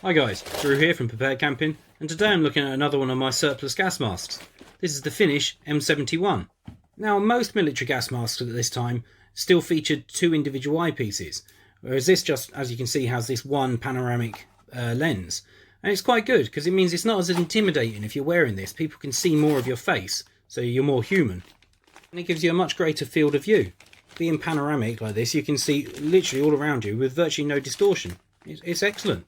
Hi guys, Drew here from Prepared Camping, and today I'm looking at another one of my surplus gas masks. This is the Finnish M71. Now, most military gas masks at this time still featured two individual eyepieces, whereas this just, as you can see, has this one panoramic lens. And it's quite good because it means it's not as intimidating if you're wearing this. People can see more of your face, so you're more human. And it gives you a much greater field of view. Being panoramic like this, you can see literally all around you with virtually no distortion. It's excellent.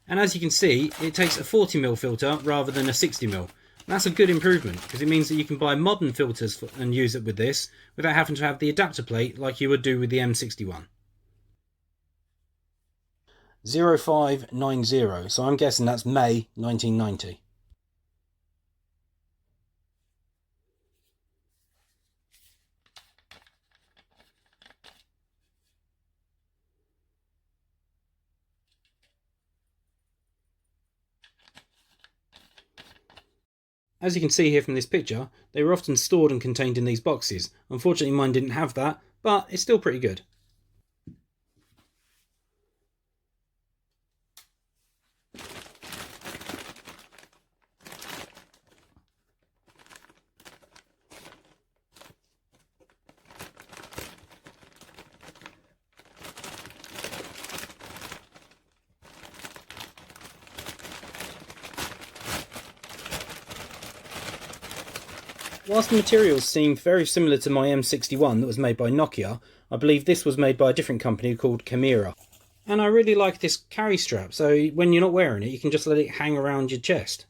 And as you can see, it takes a 40mm filter rather than a 60mm. That's a good improvement because it means that you can buy modern filters and use it with this without having to have the adapter plate like you would do with the M61. 0590, so I'm guessing that's May 1990. As you can see here from this picture, they were often stored and contained in these boxes. Unfortunately mine didn't have that, but it's still pretty good. Whilst the materials seem very similar to my M61 that was made by Nokia, I believe this was made by a different company called Chimera. And I really like this carry strap, so when you're not wearing it, you can just let it hang around your chest.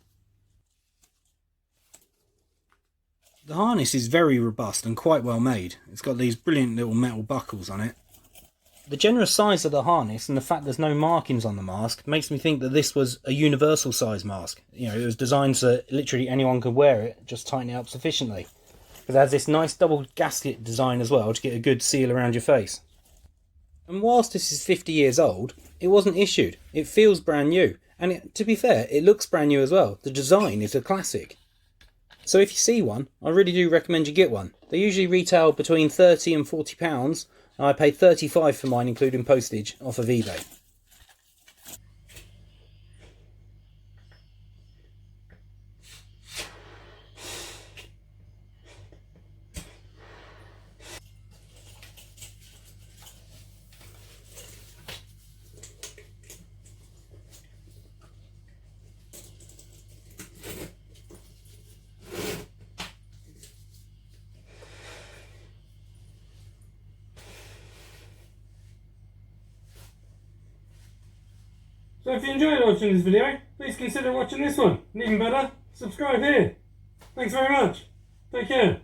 The harness is very robust and quite well made. It's got these brilliant little metal buckles on it. The generous size of the harness and the fact there's no markings on the mask makes me think that this was a universal size mask. You know, it was designed so that literally anyone could wear it, just tighten it up sufficiently. It has this nice double gasket design as well to get a good seal around your face. And whilst this is 50 years old, it wasn't issued. It feels brand new. And to be fair, it looks brand new as well. The design is a classic. So if you see one, I really do recommend you get one. They usually retail between £30 and £40. I paid $35 for mine, including postage, off of eBay. So if you enjoyed watching this video, please consider watching this one. And even better, subscribe here. Thanks very much. Take care.